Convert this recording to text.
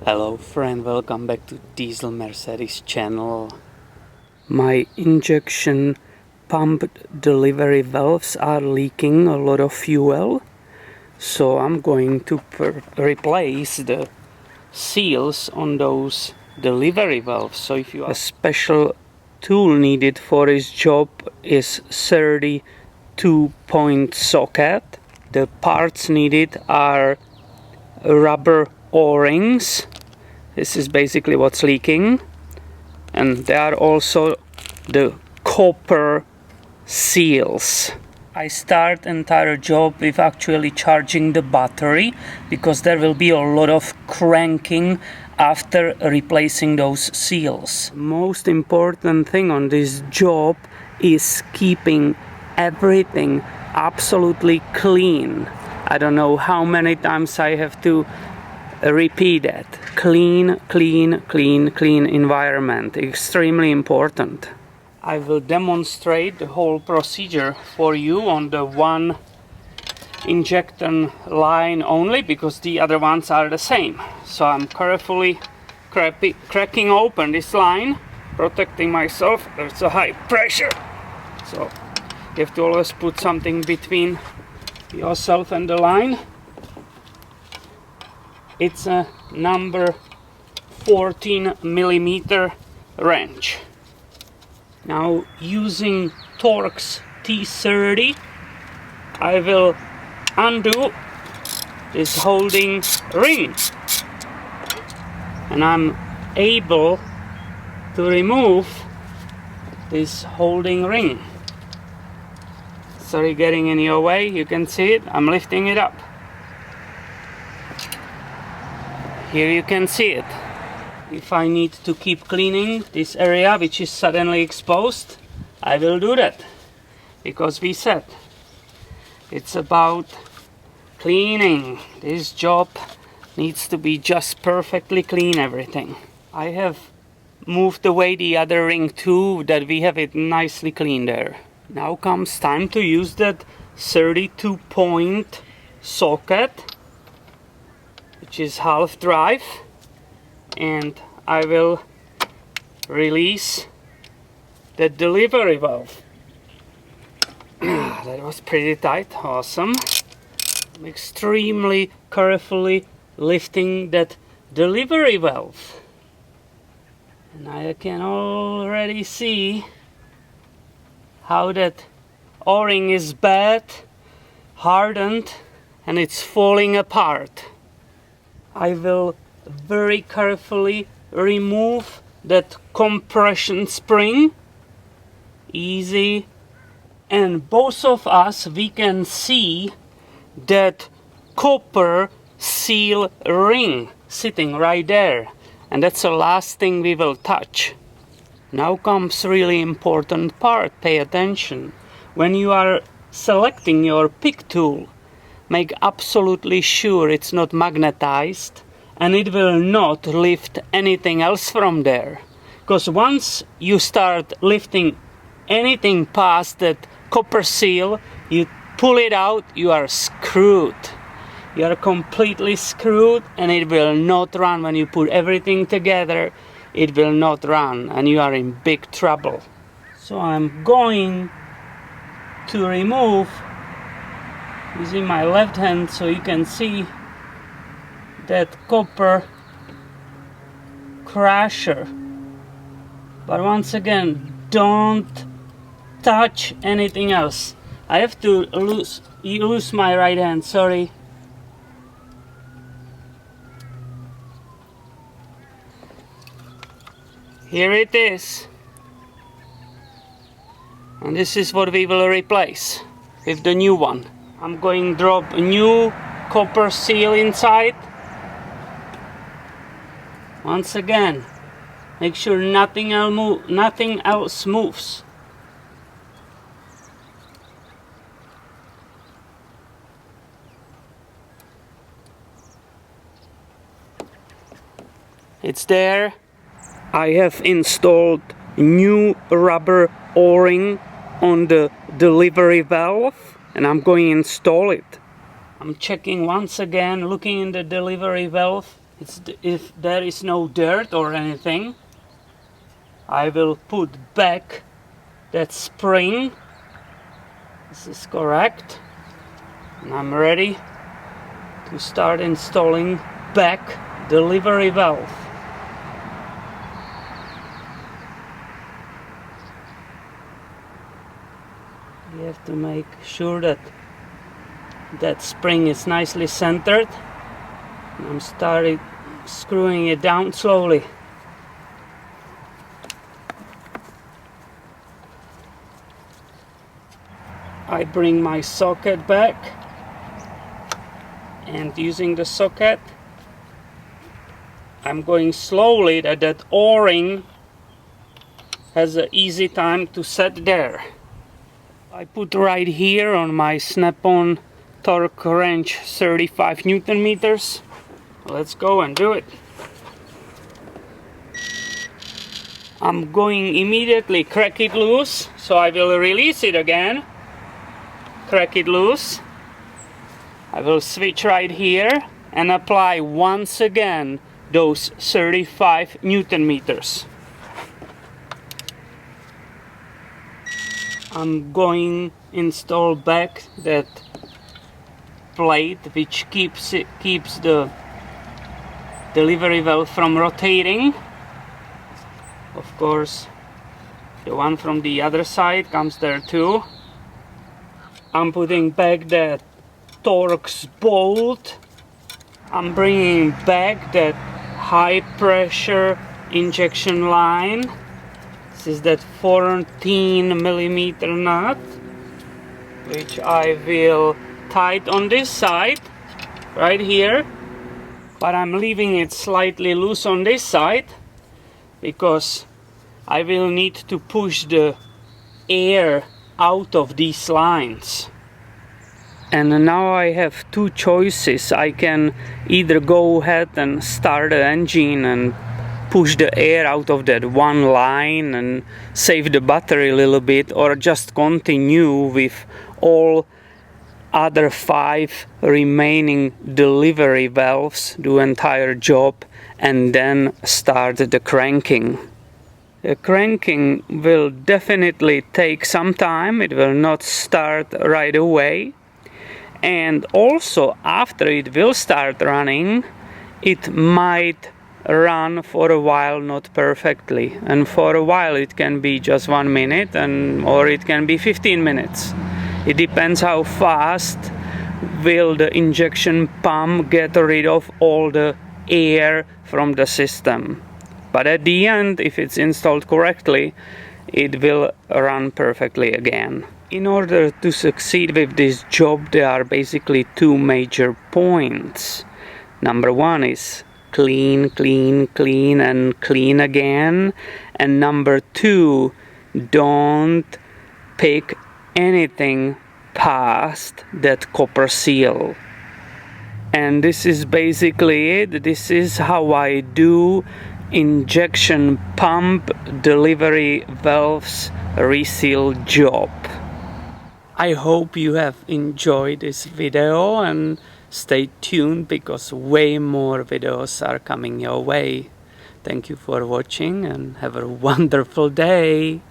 Hello friend, welcome back to Diesel Mercedes channel. My injection pump delivery valves are leaking a lot of fuel, so I'm going to replace the seals on those delivery valves. So if you have a special tool needed for this job is 32-point socket. The parts needed are rubber O-rings. This is basically what's leaking, and there are also the copper seals. I start entire job with actually charging the battery, because there will be a lot of cranking after replacing those seals. Most important thing on this job is keeping everything absolutely clean. I don't know how many times I have to repeat that. Clean, clean, clean, clean environment. Extremely important. I will demonstrate the whole procedure for you on the one injection line only, because the other ones are the same. So I'm carefully cracking open this line, protecting myself. There's a high pressure, so you have to always put something between yourself and the line. It's a number 14 millimeter wrench. Now, using torx T30, I will undo this holding ring, and I'm able to remove this holding ring. Sorry, getting in your way. You can see it. I'm lifting it up. Here you can see it. If I need to keep cleaning this area which is suddenly exposed, I will do that, because we said it's about cleaning. This job needs to be just perfectly clean, everything. I have moved away the other ring too, that we have it nicely clean there. Now comes time to use that 32-point socket, which is half drive, and I will release the delivery valve. That was pretty tight. Awesome. I'm extremely carefully lifting that delivery valve, and I can already see how that O-ring is bad, hardened, and it's falling apart. I will very carefully remove that compression spring. Easy. And both of us, we can see that copper seal ring sitting right there. And that's the last thing we will touch. Now comes really important part. Pay attention. When you are selecting your pick tool, make absolutely sure it's not magnetized, and it will not lift anything else from there. Because once you start lifting anything past that copper seal, you pull it out, you are screwed. You are completely screwed, and it will not run. When you put everything together, it will not run, and you are in big trouble. So I'm going to remove using my left hand, so you can see that copper crusher. But once again, don't touch anything else. I have to use my right hand, sorry. Here it is. And this is what we will replace with the new one. I'm going to drop a new copper seal inside. Once again, make sure nothing else moves. It's there. I have installed new rubber O-ring on the delivery valve, and I'm going to install it. I'm checking once again, looking in the delivery valve, if there is no dirt or anything, I will put back that spring. This is correct. And I'm ready to start installing back delivery valve. You have to make sure that that spring is nicely centered. And I'm starting screwing it down slowly. I bring my socket back, and using the socket I'm going slowly that O-ring has an easy time to set there. I put right here on my snap-on torque wrench 35 Newton meters. Let's go and do it. I'm going immediately crack it loose, so I will release it again. Crack it loose. I will switch right here and apply once again those 35 Newton meters. I'm going install back that plate which keeps the delivery valve from rotating. Of course, the one from the other side comes there too. I'm putting back that torx bolt. I'm bringing back that high pressure injection line. This is that 14mm nut, which I will tight on this side, right here. But I'm leaving it slightly loose on this side, because I will need to push the air out of these lines. And now I have two choices. I can either go ahead and start the engine and push the air out of that one line and save the battery a little bit, or just continue with all other 5 remaining delivery valves, do entire job, and then start the cranking. The cranking will definitely take some time. It will not start right away. And also, after it will start running, it might run for a while not perfectly. And for a while it can be just 1 minute, or it can be 15 minutes. It depends how fast will the injection pump get rid of all the air from the system. But at the end, if it's installed correctly, it will run perfectly again. In order to succeed with this job, there are basically 2 major points. Number 1 is clean, clean, clean, and clean again. And number 2, don't pick anything past that copper seal. And this is basically it. This is how I do injection pump delivery valves reseal job. I hope you have enjoyed this video, and stay tuned because way more videos are coming your way. Thank you for watching and have a wonderful day.